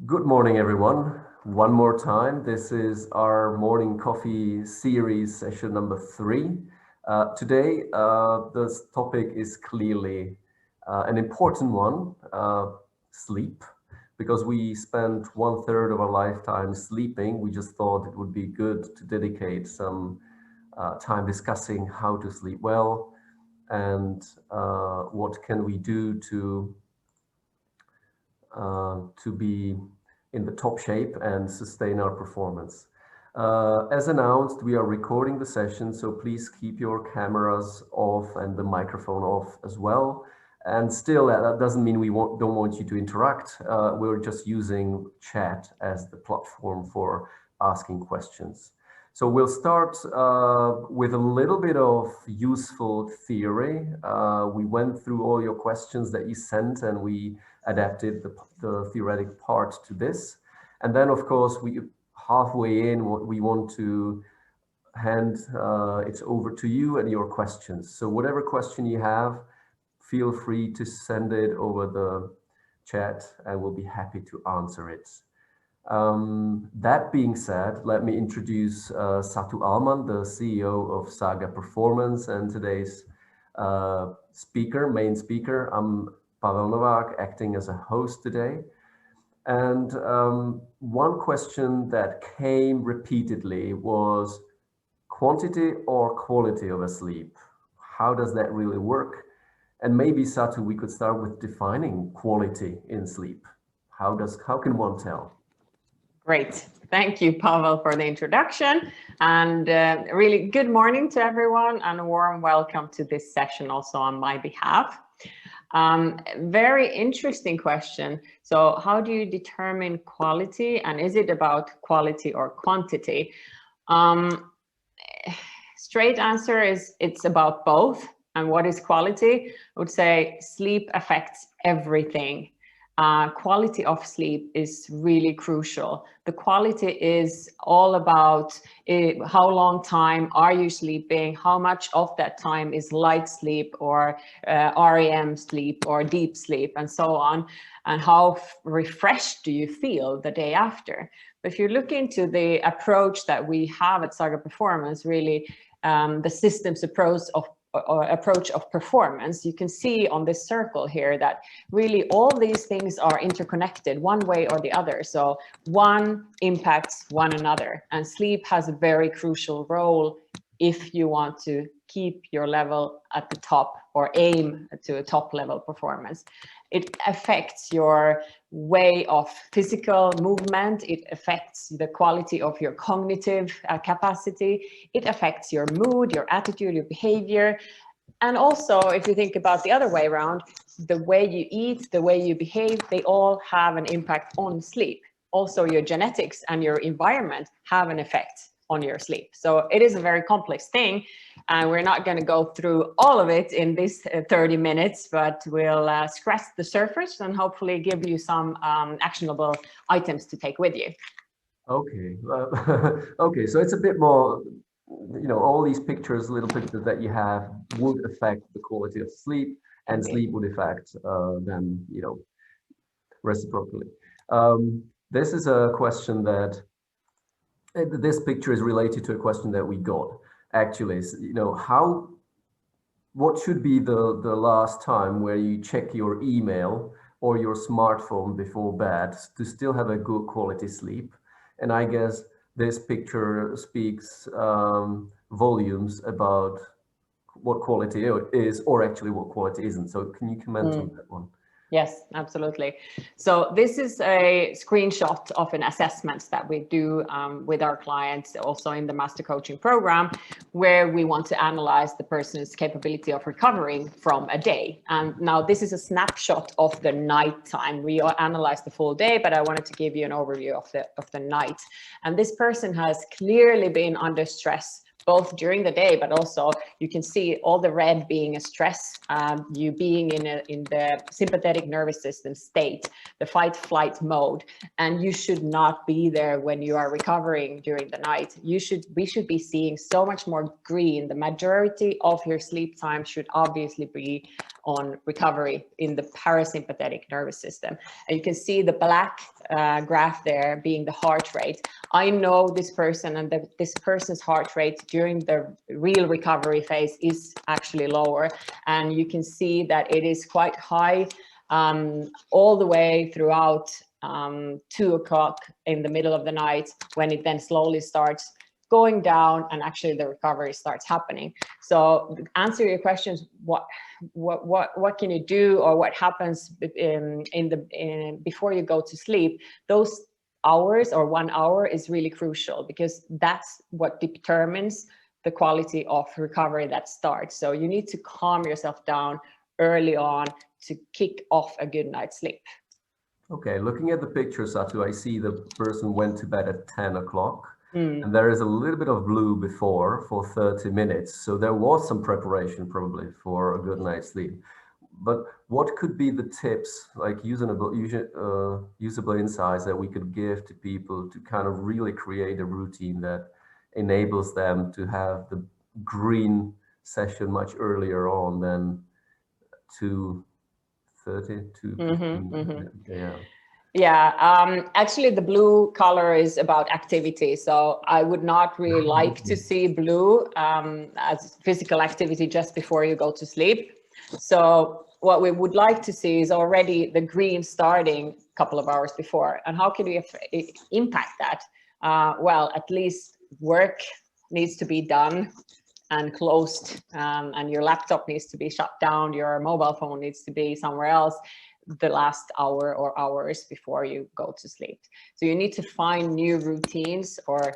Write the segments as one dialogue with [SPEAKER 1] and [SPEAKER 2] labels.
[SPEAKER 1] Good morning, everyone. One more time. This is our morning coffee series session number 3. Today, this topic is clearly an important one, sleep, because we spend 1/3 of our lifetime sleeping. We just thought it would be good to dedicate some time discussing how to sleep well and what can we do to be in the top shape and sustain our performance. As announced, we are recording the session, so please keep your cameras off and the microphone off as well. And still, that doesn't mean we don't want you to interact. We're just using chat as the platform for asking questions. So we'll start with a little bit of useful theory. We went through all your questions that you sent and we adapted the theoretic part to this. And then, of course, we halfway in, we want to hand it over to you and your questions. So whatever question you have, feel free to send it over the chat and we'll be happy to answer it. That being said, let me introduce Satu Ahlman, the CEO of Saga Performance, and today's main speaker. I'm Pavel Novak, acting as a host today. And one question that came repeatedly was quantity or quality of a sleep? How does that really work? And maybe, Satu, we could start with defining quality in sleep. How can one tell?
[SPEAKER 2] Great. Thank you, Pavel, for the introduction. And really good morning to everyone and a warm welcome to this session also on my behalf. Very interesting question. So how do you determine quality, and is it about quality or quantity? Straight answer is it's about both. And what is quality? I would say sleep affects everything. Quality of sleep is really crucial. The quality is all about how long time are you sleeping, how much of that time is light sleep or REM sleep or deep sleep and so on, and how refreshed do you feel the day after. But if you look into the approach that we have at Saga Performance, really the systems approach of performance, you can see on this circle here that really all these things are interconnected one way or the other. So one impacts one another, and sleep has a very crucial role if you want to keep your level at the top or aim to a top level performance. It affects your way of physical movement. It affects the quality of your cognitive capacity. It affects your mood, your attitude, your behavior. And also, if you think about the other way around, the way you eat, the way you behave, they all have an impact on sleep. Also, your genetics and your environment have an effect on your sleep. So it is a very complex thing, and we're not going to go through all of it in this 30 minutes, but we'll scratch the surface and hopefully give you some actionable items to take with you.
[SPEAKER 1] Okay. Okay, so it's a bit more, all these little pictures that you have would affect the quality of sleep, and sleep would affect them, reciprocally. This is a question that this picture is related to a question that we got actually. What should be the last time where you check your email or your smartphone before bed to still have a good quality sleep? And I guess this picture speaks volumes about what quality is, or actually what quality isn't. So can you comment on that one?
[SPEAKER 2] Yes, absolutely. So this is a screenshot of an assessment that we do with our clients, also in the master coaching program, where we want to analyze the person's capability of recovering from a day. And now this is a snapshot of the night time. We analyze the full day, but I wanted to give you an overview of the night. And this person has clearly been under stress, both during the day, but also you can see all the red being a stress, you being in the sympathetic nervous system state, the fight-flight mode, and you should not be there when you are recovering during the night. We should be seeing so much more green. The majority of your sleep time should obviously be on recovery in the parasympathetic nervous system. And you can see the black graph there being the heart rate. I know this person, and this person's heart rate during the real recovery phase is actually lower. And you can see that it is quite high all the way throughout 2 o'clock in the middle of the night, when it then slowly starts going down and actually the recovery starts happening. So to answer your questions, what can you do, or what happens before you go to sleep? Those hours or 1 hour is really crucial, because that's what determines the quality of recovery that starts. So you need to calm yourself down early on to kick off a good night's sleep.
[SPEAKER 1] Okay, looking at the picture, Satu, I see the person went to bed at 10 o'clock. And there is a little bit of blue before for 30 minutes. So there was some preparation probably for a good night's sleep. But what could be the tips, like usable insights that we could give to people to kind of really create a routine that enables them to have the green session much earlier on than 2:30 to 15? Yeah.
[SPEAKER 2] Yeah, actually the blue color is about activity. So I would not really like to see blue as physical activity just before you go to sleep. So what we would like to see is already the green starting a couple of hours before. And how can we impact that? Well, at least work needs to be done and closed, and your laptop needs to be shut down, your mobile phone needs to be somewhere else the last hour or hours before you go to sleep. So you need to find new routines, or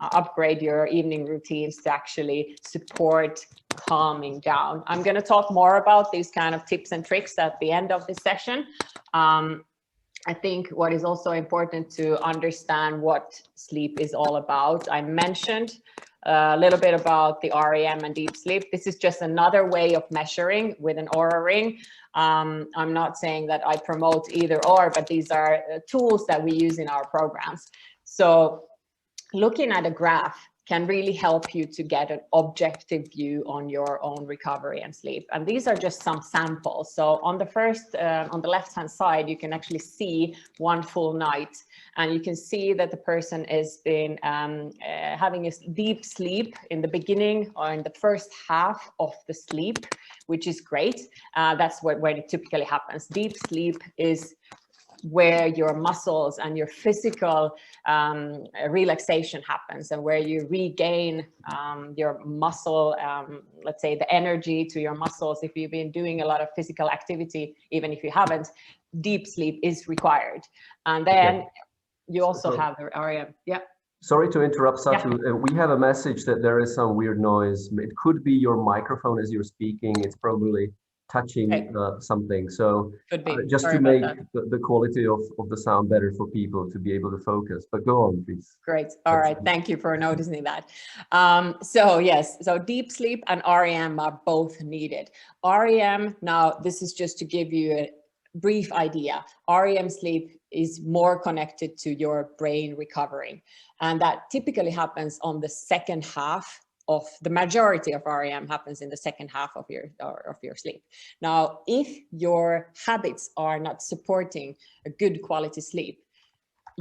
[SPEAKER 2] upgrade your evening routines to actually support calming down. I'm going to talk more about these kind of tips and tricks at the end of this session. I think what is also important to understand what sleep is all about. I mentioned a little bit about the REM and deep sleep. This is just another way of measuring with an Oura ring. I'm not saying that I promote either or, but these are tools that we use in our programs. So looking at a graph can really help you to get an objective view on your own recovery and sleep. And these are just some samples. So on the left-hand side, you can actually see one full night. And you can see that the person has been having a deep sleep in the beginning or in the first half of the sleep, which is great. That's where it typically happens. Deep sleep is where your muscles and your physical relaxation happens, and where you regain your muscle, let's say the energy to your muscles. If you've been doing a lot of physical activity, even if you haven't, deep sleep is required. And then you also have the REM. Yeah.
[SPEAKER 1] Sorry to interrupt, Satu. Yeah. We have a message that there is some weird noise. It could be your microphone as you're speaking. It's probably touching something. So just to make the quality of the sound better for people to be able to focus. But go on, please.
[SPEAKER 2] Great. All right. Thank you for noticing that. So yes, so deep sleep and REM are both needed. REM, now this is just to give you a brief idea. REM sleep is more connected to your brain recovering. And that typically happens on the second half of the majority of REM happens in the second half of your sleep. Now, if your habits are not supporting a good quality sleep,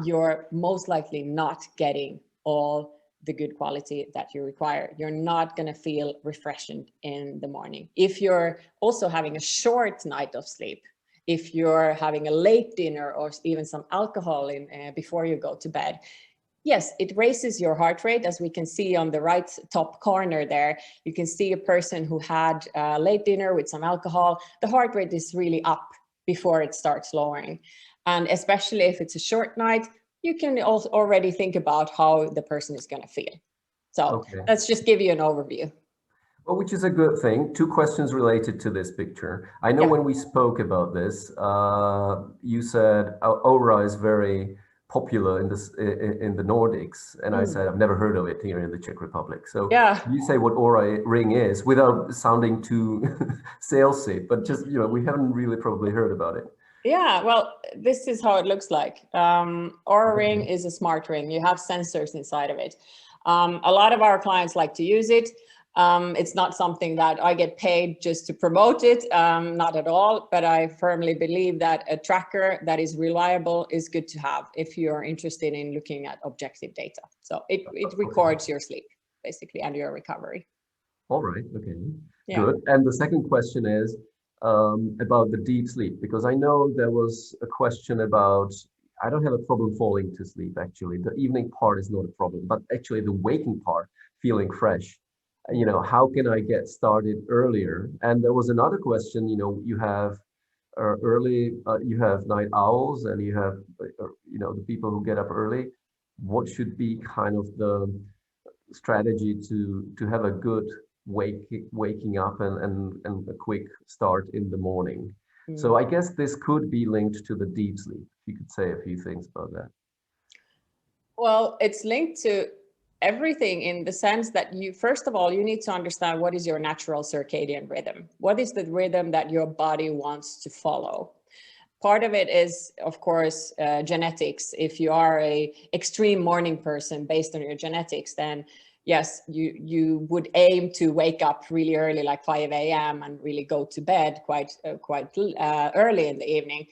[SPEAKER 2] you're most likely not getting all the good quality that you require. You're not going to feel refreshed in the morning. If you're also having a short night of sleep, if you're having a late dinner or even some alcohol before you go to bed, yes, it raises your heart rate. As we can see on the right top corner there, you can see a person who had a late dinner with some alcohol. The heart rate is really up before it starts lowering. And especially if it's a short night, you can also already think about how the person is going to feel. So let's just give you an overview.
[SPEAKER 1] Well, which is a good thing. Two questions related to this picture. I know when we spoke about this, you said Oura is very popular in the Nordics, and I said I've never heard of it here in the Czech Republic. So you say what Oura ring is without sounding too salesy, but just we haven't really probably heard about it.
[SPEAKER 2] Yeah, well, this is how it looks like. Oura ring is a smart ring. You have sensors inside of it. A lot of our clients like to use it. It's not something that I get paid just to promote it, not at all, but I firmly believe that a tracker that is reliable is good to have if you're interested in looking at objective data. So it records your sleep, basically, and your recovery.
[SPEAKER 1] All right, okay,
[SPEAKER 2] Yeah.
[SPEAKER 1] good. And the second question is about the deep sleep, because I know there was a question about, I don't have a problem falling to sleep, actually. The evening part is not a problem, but actually the waking part, feeling fresh. You know, how can I get started earlier? And there was another question, you know, you have you have night owls and you have, you know, the people who get up early. What should be kind of the strategy to have a good waking up and a quick start in the morning? So I guess this could be linked to the deep sleep. If you could say a few things about that.
[SPEAKER 2] Well, it's linked to everything in the sense that you, first of all, you need to understand what is your natural circadian rhythm. What is the rhythm that your body wants to follow? Part of it is, of course, genetics. If you are a extreme morning person based on your genetics, then yes, you would aim to wake up really early, like 5 a.m. and really go to bed quite early in the evening.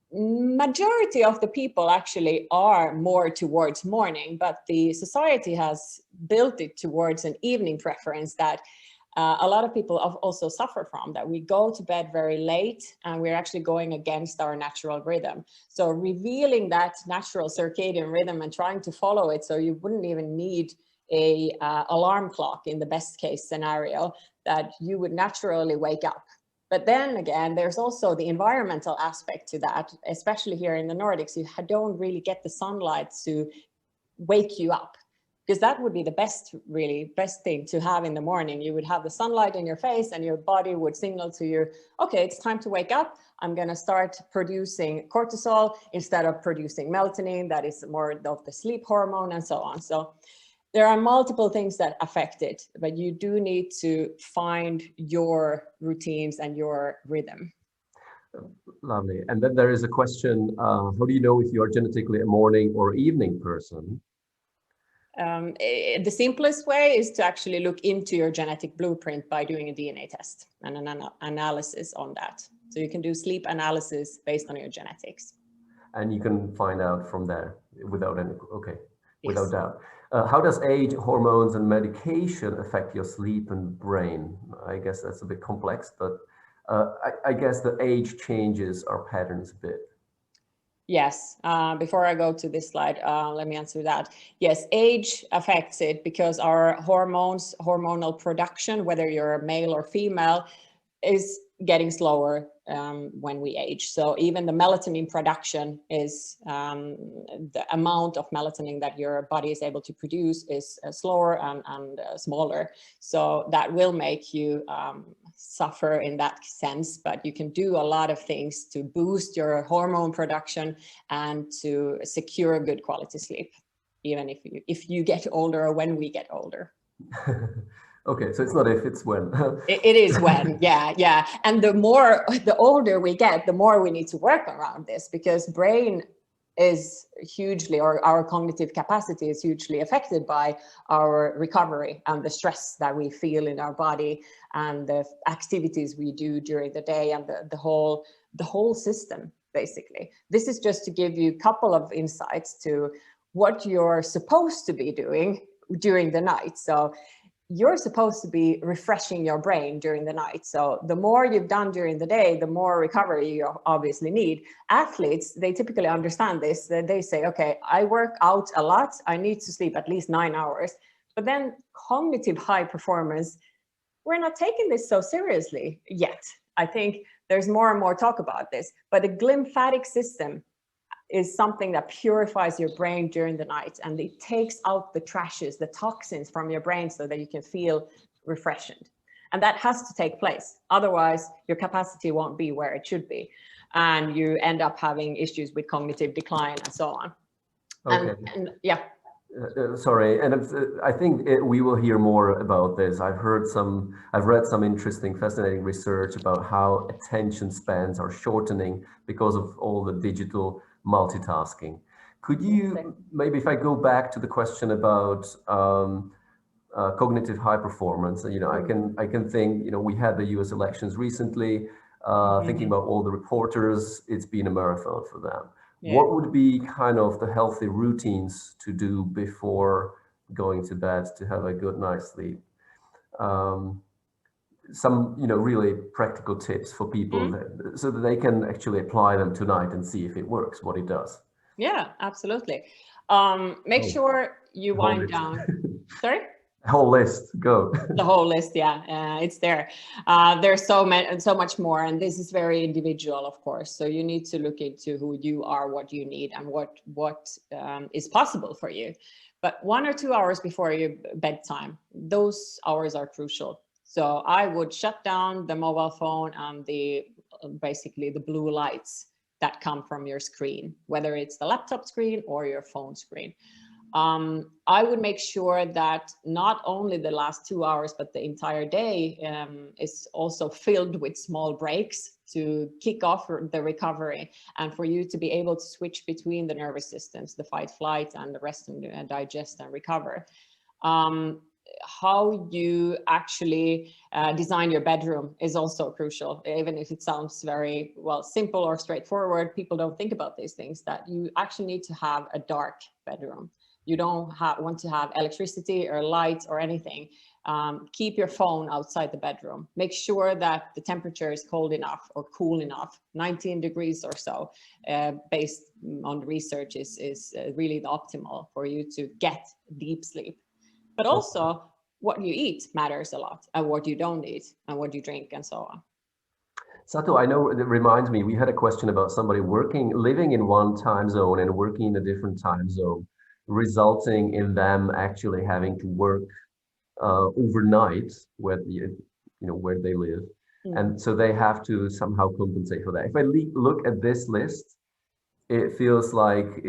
[SPEAKER 2] Majority of the people actually are more towards morning, but the society has built it towards an evening preference that a lot of people also suffer from, that we go to bed very late and we're actually going against our natural rhythm. So revealing that natural circadian rhythm and trying to follow it, so you wouldn't even need a alarm clock in the best case scenario, that you would naturally wake up. But then again, there's also the environmental aspect to that, especially here in the Nordics. You don't really get the sunlight to wake you up, because that would be the best thing to have in the morning. You would have the sunlight in your face and your body would signal to you, okay, it's time to wake up. I'm going to start producing cortisol instead of producing melatonin, that is more of the sleep hormone, and so on. So there are multiple things that affect it, but you do need to find your routines and your rhythm.
[SPEAKER 1] Lovely. And then there is a question, how do you know if you are genetically a morning or evening person?
[SPEAKER 2] The simplest way is to actually look into your genetic blueprint by doing a DNA test and an analysis on that. So you can do sleep analysis based on your genetics.
[SPEAKER 1] And you can find out from there without any, okay, without
[SPEAKER 2] Yes.
[SPEAKER 1] doubt. How does age, hormones, and medication affect your sleep and brain? I guess that's a bit complex, but I guess the age changes our patterns a bit.
[SPEAKER 2] Yes, before I go to this slide, let me answer that. Yes, age affects it because our hormonal production, whether you're a male or female, is getting slower when we age. So even the melatonin production is, the amount of melatonin that your body is able to produce is slower and smaller. So that will make you suffer in that sense, but you can do a lot of things to boost your hormone production and to secure good quality sleep, even if you get older or when we get older.
[SPEAKER 1] Okay, so it's not if, it's when.
[SPEAKER 2] It is when, yeah. And the older we get, the more we need to work around this, because brain is hugely, or our cognitive capacity is hugely affected by our recovery and the stress that we feel in our body and the activities we do during the day and the whole system, basically. This is just to give you a couple of insights to what you're supposed to be doing during the night. So you're supposed to be refreshing your brain during the night. So the more you've done during the day, the more recovery you obviously need. Athletes, they typically understand this. They say, okay, I work out a lot. I need to sleep at least 9 hours. But then cognitive high performance, we're not taking this so seriously yet. I think there's more and more talk about this, but the glymphatic system is something that purifies your brain during the night, and it takes out the trashes, the toxins from your brain so that you can feel refreshed. And that has to take place. Otherwise, your capacity won't be where it should be. And you end up having issues with cognitive decline and so on.
[SPEAKER 1] Okay.
[SPEAKER 2] And yeah.
[SPEAKER 1] Sorry, and I think we will hear more about this. I've read some interesting, fascinating research about how attention spans are shortening because of all the digital multitasking. Could you, maybe if I go back to the question about cognitive high performance. And, I can think, we had the US elections recently, thinking about all the reporters, it's been a marathon for them.
[SPEAKER 2] Yeah.
[SPEAKER 1] What would be kind of the healthy routines to do before going to bed to have a good night's sleep? Some, really practical tips for people so that they can actually apply them tonight and see if it works, what it does.
[SPEAKER 2] Yeah, absolutely. Make sure you wind down. Sorry?
[SPEAKER 1] Whole list, go.
[SPEAKER 2] The whole list, yeah, it's there. There's so much more, and this is very individual, of course. So you need to look into who you are, what you need, and what is possible for you. But 1 or 2 hours before your bedtime, those hours are crucial. So I would shut down the mobile phone and basically the blue lights that come from your screen, whether it's the laptop screen or your phone screen. I would make sure that not only the last 2 hours, but the entire day is also filled with small breaks to kick off the recovery and for you to be able to switch between the nervous systems, the fight, flight, and the rest and digest and recover. How you actually design your bedroom is also crucial. Even if it sounds very simple or straightforward, people don't think about these things, that you actually need to have a dark bedroom. You don't want to have electricity or lights or anything. Keep your phone outside the bedroom. Make sure that the temperature is cold enough or cool enough. 19 degrees or so, based on research, is really the optimal for you to get deep sleep. But also what you eat matters a lot, and what you don't eat, and what you drink, and so on.
[SPEAKER 1] Satu, I know it reminds me, we had a question about somebody living in one time zone and working in a different time zone, resulting in them actually having to work overnight where they live. And so they have to somehow compensate for that. If I look at this list, it feels like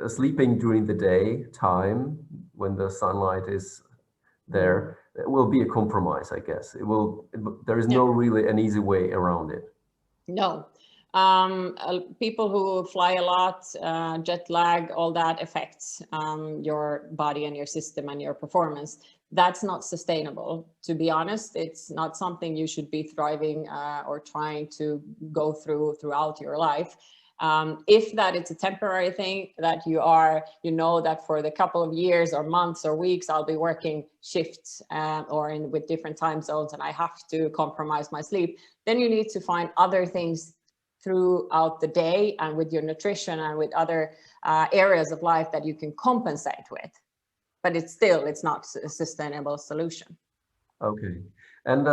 [SPEAKER 1] sleeping during the day time when the sunlight is there, it will be a compromise, I guess. There is no really an easy way around it.
[SPEAKER 2] No. People who fly a lot, jet lag, all that affects your body and your system and your performance. That's not sustainable. To be honest, it's not something you should be thriving or trying to go throughout your life. If that it's a temporary thing that that for the couple of years or months or weeks, I'll be working shifts with different time zones and I have to compromise my sleep, then you need to find other things throughout the day and with your nutrition and with other areas of life that you can compensate with. But it's not a sustainable solution.
[SPEAKER 1] Okay. And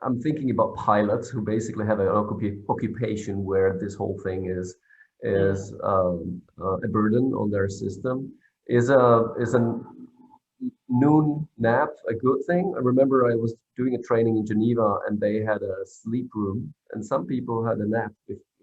[SPEAKER 1] I'm thinking about pilots who basically have an occupation where this whole thing is a burden on their system. Is a noon nap a good thing? I remember I was doing a training in Geneva and they had a sleep room and some people had a nap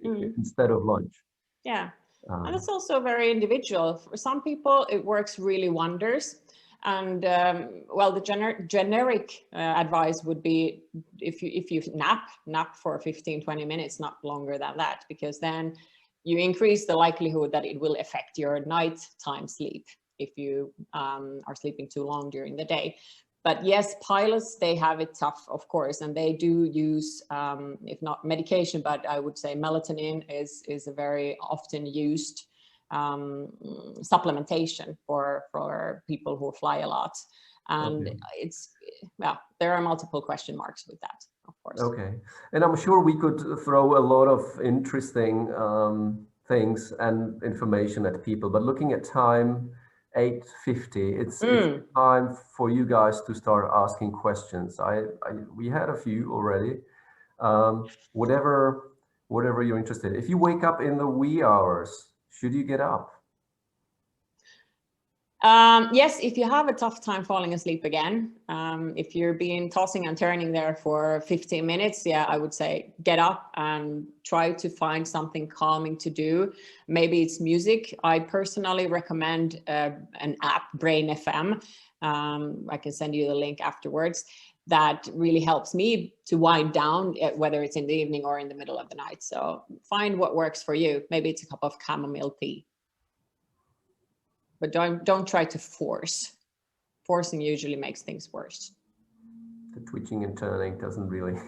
[SPEAKER 1] instead of lunch.
[SPEAKER 2] Yeah, and it's also very individual. For some people, it works really wonders. And the generic advice would be if you nap for 15-20 minutes, not longer than that, because then you increase the likelihood that it will affect your nighttime sleep if you are sleeping too long during the day. But yes, pilots, they have it tough, of course, and they do use, if not medication, but I would say melatonin is a very often used supplementation for people who fly a lot. And there are multiple question marks with that, of course.
[SPEAKER 1] Okay. And I'm sure we could throw a lot of interesting things and information at people, but looking at time, 8:50, it's time for you guys to start asking questions. We had a few already. Whatever you're interested in. If you wake up in the wee hours, should you get up?
[SPEAKER 2] Yes, if you have a tough time falling asleep again, if you're being tossing and turning there for 15 minutes, I would say get up and try to find something calming to do. Maybe it's music. I personally recommend an app, Brain FM. I can send you the link afterwards. That really helps me to wind down, whether it's in the evening or in the middle of the night. So find what works for you. Maybe it's a cup of chamomile tea. But don't try to force forcing usually makes things worse.
[SPEAKER 1] The twitching and turning doesn't really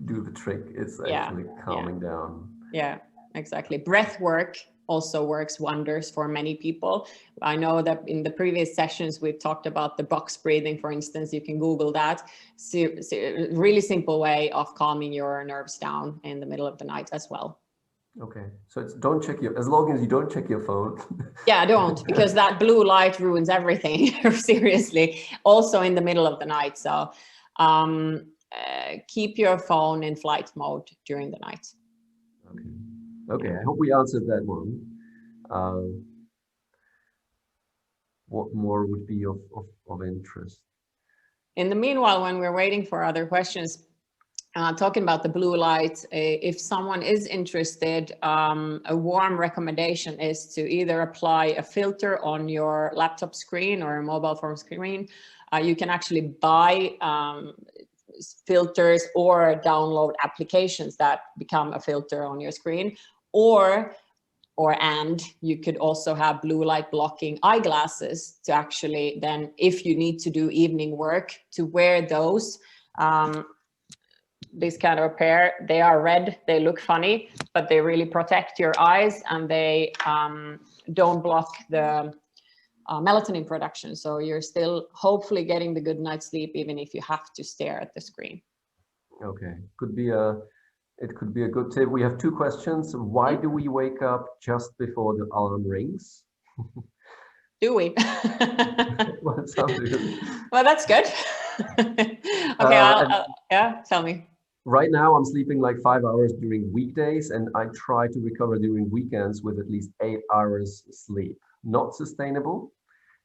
[SPEAKER 1] do the trick. It's actually calming down.
[SPEAKER 2] Yeah, exactly. Breath work also works wonders for many people. I know that in the previous sessions, we've talked about the box breathing, for instance. You can Google that. Really simple way of calming your nerves down in the middle of the night as well.
[SPEAKER 1] Okay, so it's don't check as long as you don't check your phone.
[SPEAKER 2] Yeah, don't, because that blue light ruins everything, seriously, also in the middle of the night. So keep your phone in flight mode during the night.
[SPEAKER 1] Okay, I hope we answered that one. What more would be of interest?
[SPEAKER 2] In the meanwhile, when we're waiting for other questions, talking about the blue light, if someone is interested, a warm recommendation is to either apply a filter on your laptop screen or a mobile phone screen. You can actually buy filters or download applications that become a filter on your screen, and you could also have blue light blocking eyeglasses to actually then, if you need to do evening work, to wear those. This kind of a pair, they are red, they look funny, but they really protect your eyes, and they don't block the melatonin production. So you're still hopefully getting the good night's sleep, even if you have to stare at the screen.
[SPEAKER 1] Okay, it could be a good tip. We have two questions. Why do we wake up just before the alarm rings?
[SPEAKER 2] Do we?
[SPEAKER 1] Well, some do.
[SPEAKER 2] Well, that's good. Okay, yeah, tell me.
[SPEAKER 1] Right now, I'm sleeping like 5 hours during weekdays, and I try to recover during weekends with at least 8 hours sleep. Not sustainable.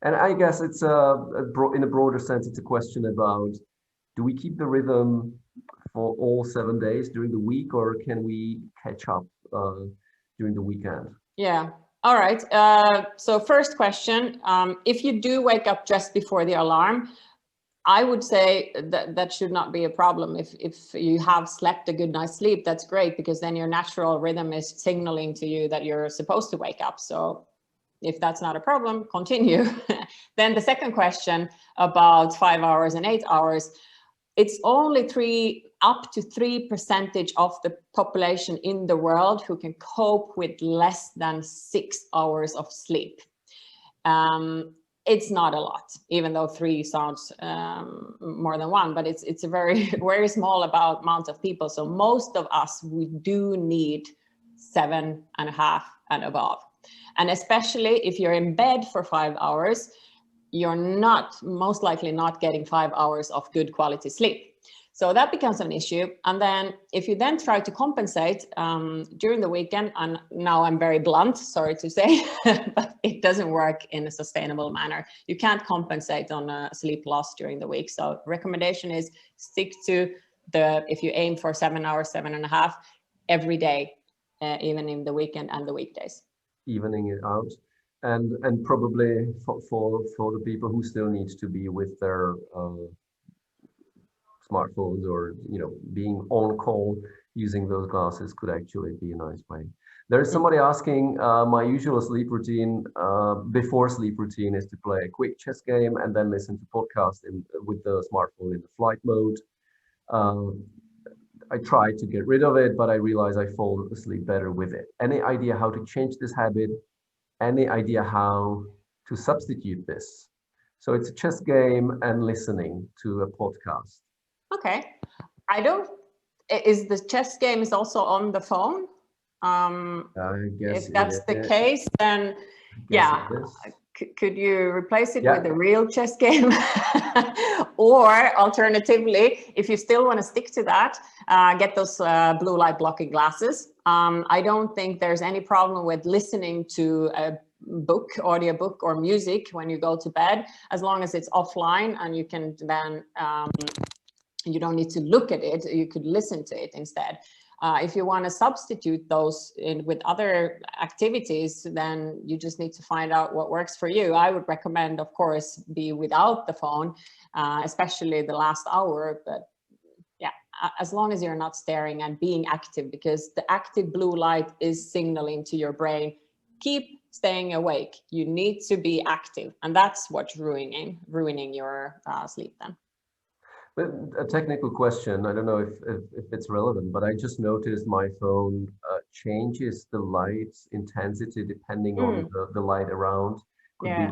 [SPEAKER 1] And I guess it's in a broader sense, it's a question about, do we keep the rhythm for all 7 days during the week, or can we catch up during the weekend?
[SPEAKER 2] Yeah. All right. So first question, if you do wake up just before the alarm, I would say that should not be a problem. If you have slept a good night's sleep, that's great, because then your natural rhythm is signaling to you that you're supposed to wake up. So if that's not a problem, continue. Then the second question about 5 hours and 8 hours, it's only up to 3% of the population in the world who can cope with less than 6 hours of sleep. It's not a lot, even though 3 sounds more than 1, but it's a very, very small amount of people. So most of us, we do need 7.5 and above. And especially if you're in bed for 5 hours, you're most likely not getting 5 hours of good quality sleep. So that becomes an issue. And then if you then try to compensate during the weekend, and now I'm very blunt, sorry to say, but it doesn't work in a sustainable manner. You can't compensate on a sleep loss during the week. So recommendation is stick to if you aim for 7 hours, 7.5 every day, even in the weekend and the weekdays.
[SPEAKER 1] Evening it out. And probably for the people who still need to be with their smartphones, or being on call, using those glasses could actually be a nice way. There is somebody asking, my usual sleep routine before sleep routine is to play a quick chess game and then listen to podcasts with the smartphone in the flight mode. I try to get rid of it, but I realize I fall asleep better with it. Any idea how to change this habit? Any idea how to substitute this? So it's a chess game and listening to a podcast.
[SPEAKER 2] Okay. Is the chess game is also on the phone?
[SPEAKER 1] I guess
[SPEAKER 2] if that's the case, then yeah. Could you replace it with a real chess game? Or alternatively, if you still want to stick to that, get those blue light blocking glasses. I don't think there's any problem with listening to a book, audiobook or music when you go to bed, as long as it's offline and you can then, you don't need to look at it, you could listen to it instead. If you want to substitute those with other activities, then you just need to find out what works for you. I would recommend, of course, be without the phone, especially the last hour. But yeah, as long as you're not staring and being active, because the active blue light is signaling to your brain, keep staying awake. You need to be active, and that's what's ruining your sleep then.
[SPEAKER 1] But a technical question, I don't know if it's relevant, but I just noticed my phone changes the light intensity depending on
[SPEAKER 2] Mm,
[SPEAKER 1] the light around. Could be
[SPEAKER 2] yeah.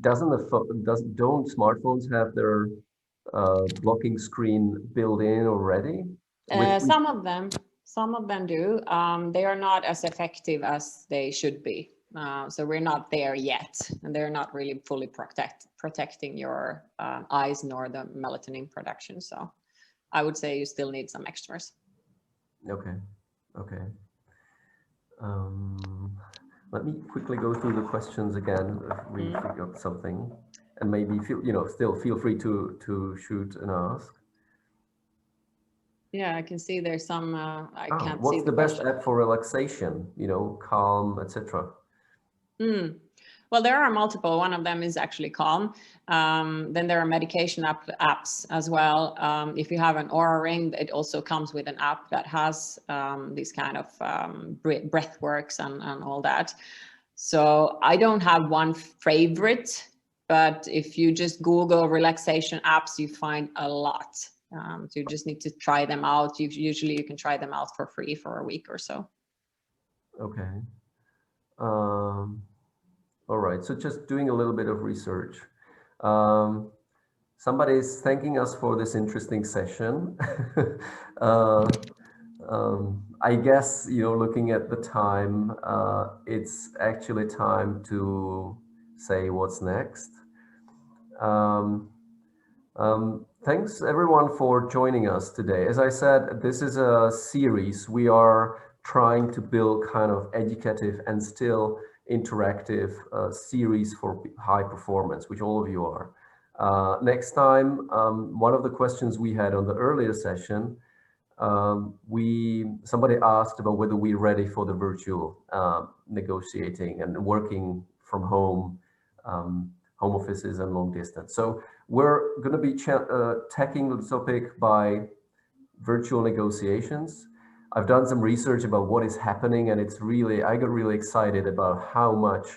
[SPEAKER 1] doesn't the phone, don't smartphones have their blocking screen built in already? With
[SPEAKER 2] Some of them do. They are not as effective as they should be. So we're not there yet, and they're not really fully protecting your eyes nor the melatonin production. So I would say you still need some extras.
[SPEAKER 1] Okay, okay. Um, Let me quickly go through the questions again if we
[SPEAKER 2] Mm.
[SPEAKER 1] forgot something, and maybe still feel free to shoot and ask.
[SPEAKER 2] Yeah, I can see there's some. I
[SPEAKER 1] Oh,
[SPEAKER 2] can't see
[SPEAKER 1] what's
[SPEAKER 2] the
[SPEAKER 1] the best
[SPEAKER 2] question.
[SPEAKER 1] app for relaxation? Calm, etc.
[SPEAKER 2] Mm. Well, there are multiple. One of them is actually Calm. Then there are medication apps as well. If you have an Aura Ring, it also comes with an app that has these kind of breath works and all that. So I don't have one favorite, but if you just Google relaxation apps, you find a lot. So you just need to try them out. Usually you can try them out for free for a week or so.
[SPEAKER 1] Okay. Um, all right. So just doing a little bit of research. Um, Somebody is thanking us for this interesting session. uh, I guess, looking at the time, it's actually time to say what's next. Um, Thanks everyone for joining us today. As I said, this is a series. We are trying to build kind of educative and still interactive series for high performance, which all of you are. Next time, one of the questions we had on the earlier session, somebody asked about whether we're ready for the virtual negotiating and working from home, home offices and long distance. So we're going to be tackling the topic by virtual negotiations. I've done some research about what is happening, and I got really excited about how much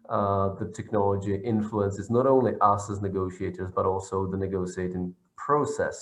[SPEAKER 1] the technology influences not only us as negotiators, but also the negotiating process.